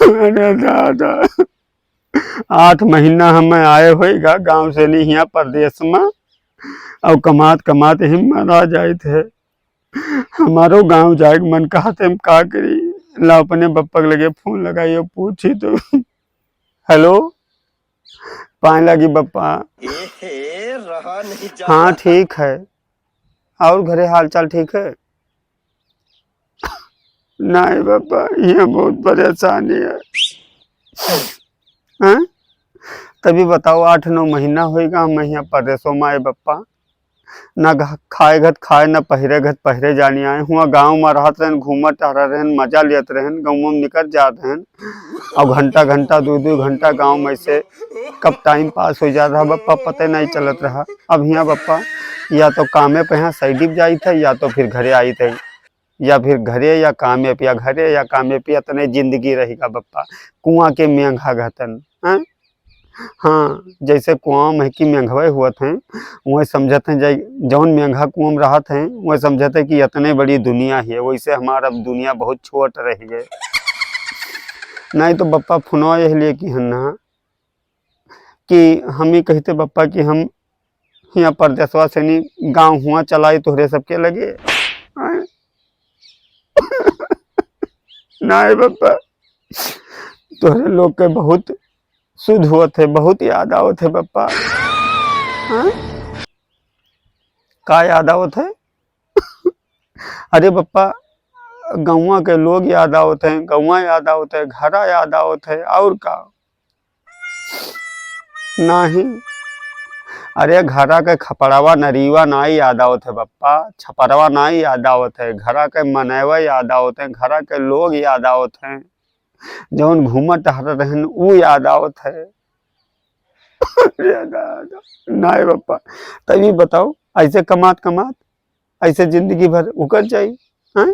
अरे दादा 8 महीना हमें आए होगा गांव से नहीं यहाँ प्रदेश में और कमात कमात हिम्मत आ जाए थे हमारो गांव जाए मन कहते हम का करी ला अपने बप्पा के लगे फोन लगाइए पूछी तो हेलो पाए लगी बप्पा रहा नहीं जाता। हाँ ठीक है और घरे हाल चाल ठीक है नहीं बप्पा ये बहुत परेशानी है हैं? तभी बताओ 8-9 महीना होगा हम यहाँ परदेशों में आए बप्पा ना खाए घत खाए ना पहिरे घत पहिरे जानी आए हुआ गाँव में रहत रहन घूमत टहरा रहन मजा लेत रहन गाँव में निकल जात रहन और घंटा घंटा 2-2 घंटा गाँव में से कब टाइम पास हो जाता बप्पा पता नहीं चलत रहा अब यहाँ बप्पा या तो कामे पे यहाँ सैडिप जाई थे या तो फिर घरे आई थे या फिर घरे या कामे पे या घरे या कामे पे इतने जिंदगी रहेगा बप्पा कुआं के मेंघा घतन हैं हाँ जैसे कुआं में की मेंघवे हुआ थे वह समझते हैं जौन मेंघा कुआं में रहते हैं वह समझते कि इतने बड़ी दुनिया है वैसे हमारा दुनिया बहुत छोट रही है नहीं तो बप्पा फुनवा यह लिए कि हन्ना कि हम ही कहते बप्पा कि हम यहाँ परदेशवा से नहीं गाँव हुआ चलाई तोहरे सबके लगे नहीं बप्पा तोहरे लोग के बहुत शुद्ध हुआ थे बहुत याद आओ थे बप्पा का याद आओ थे अरे बप्पा गौवा के लोग याद आओ थे गौवा याद आओ थे घरा याद आओ थे और का नहीं अरे घरा के खपड़वा नरीवा नाई याद आओ थे बप्पा छपरवा नाई याद आओ थे घरा के मनैवा याद आओ थे घरा के लोग याद आओ थे जौन घूमत टहर रहन ऊ याद आओ थे नहीं बप्पा तभी बताओ ऐसे कमात कमात ऐसे जिंदगी भर उकर जाई हैं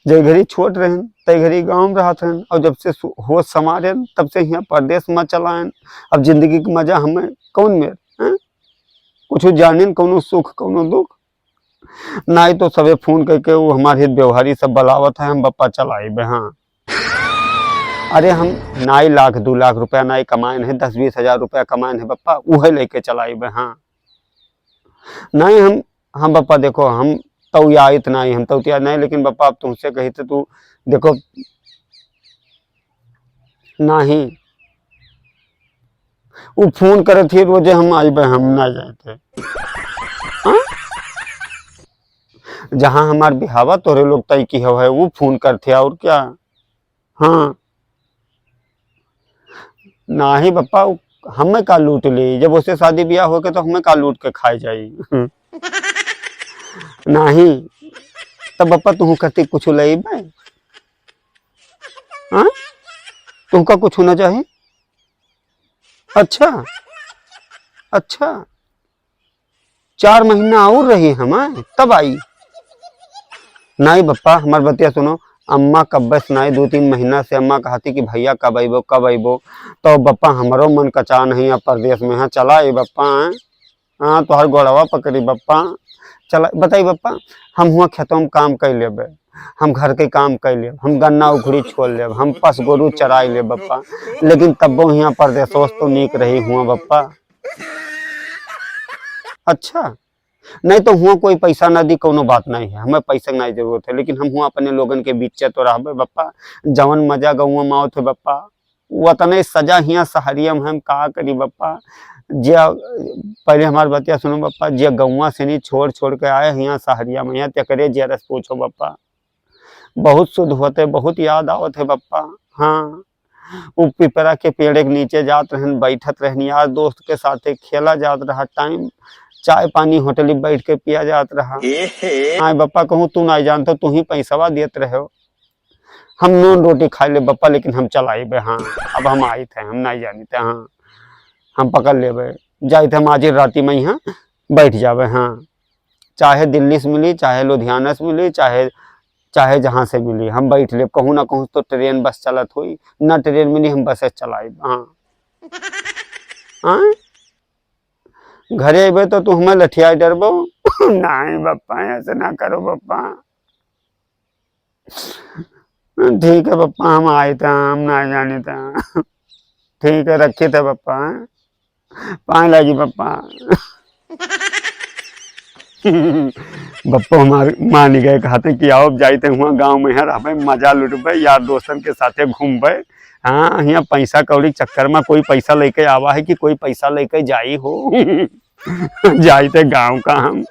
जब घड़ी छोट रहन तय घड़ी गाँव में रहत रहन और जब से होश समारे तब से यहाँ प्रदेश में चलाएन अब जिंदगी के मजा हमें कौन मेर हैं कुछ जाने कौनो सुख कौनो दुख नहीं तो सबे फोन करके वो हमारे व्यवहारी सब बुलावत है हम बप्पा चलाइबे हाँ अरे हम नाई 1-2 लाख रुपया नाई कमाए है 10-20 हजार रुपया कमाए है बप्पा वह लेके चलाइबे हाँ नहीं हम बप्पा देखो हम तौया इतना ही हम तौतिया नहीं लेकिन बप्पा अब तुमसे कही थे तू देखो नहीं वो फोन करे थे रोजे हम आइबे हम ना जाए थे जहाँ हमार बिहावा तोरे लोग तय की है वो फोन करते और क्या हाँ ना ही बप्पा हमें का लूट ली जब उससे शादी ब्याह हो के तो हमें का लूट के खाए जाई नहीं तब बप्पा तू करती कुछ लई हाँ तुमका कुछ होना चाहिए अच्छा अच्छा 4 महीना और रही हमें तब आई नहीं बप्पा हमार बतिया सुनो अम्मा कब्बे सुनाई 2-3 महीना से अम्मा कहती कि भैया कब अइबो तो बप्पा हमारो मन कचा नहीं अब प्रदेश में हाँ चला बप्पा हाँ तो हर गोड़वा पकड़ी बप्पा चला बताई बप्पा हम हुआ खेतों में काम कर लेबे हम घर के काम कर लेब हम गन्ना उखड़ी छोड़ लेब हम पस गोरू चराई ले बप्पा लेकिन तब्बो यहाँ प्रदेशों तो नीक रही हुआ बप्पा अच्छा नहीं तो हुआ कोई पैसा ना दी कोनो बात नहीं है हमें पैसा की नहीं जरूरत है लेकिन हम हुआ अपने लोगन के बीच तो रहबे बप्पा जवन मजा गौवा में आवत है बप्पा वतने सजा हिया सहरिया में हम का करी बप्पा जे पहले हमार बतिया सुनो बप्पा जे गौवा से नहीं छोड़ के आए हिया सहरिया में यहाँ तकरे जरस पूछो बप्पा बहुत शुद्ध होते बहुत याद आवत है बप्पा हाँ वो पिपरा के पेड़ के नीचे जात रहन बैठत रहन यार दोस्त के साथे खेला जात रहा टाइम चाय पानी होटल में बैठ के पिया जात रहा हाँ बप्पा कहूँ तू नहीं जानते तू ही पैसा देते रहे हम नून रोटी खा ले बप्पा लेकिन हम चलाइबे हाँ अब हम आई थे हम नहीं जानते हाँ हम पकड़ लेबे जाए थे हम आज राती में यहाँ बैठ जाबे हाँ चाहे दिल्ली से मिली चाहे लुधियाना से मिली चाहे जहाँ से मिली हम बैठ ले कहूँ ना कहूँ तो ट्रेन बस चलत हुई ना ट्रेन मिली हम बस चलाइब हाँ घरे अबे तो तू हमें लठिया डरबो नहीं बप्पा ऐसे ना करो बप्पा ठीक है पप्पा, हम आए थे, हम ना जाने था। ठीक है, रखे थे पप्पा, पाए लगी पप्पा। बप्पो हमारे मान गए, कहते कि आओ जाते हुआ गांव में है रहबे, मजा लुटबे, यार दोस्तन के साथे घूमबे। हाँ, यहाँ पैसा कौड़ी चक्कर में कोई पैसा लेके आवा है कि कोई पैसा लेके जाई हो। जाते गांव का हम।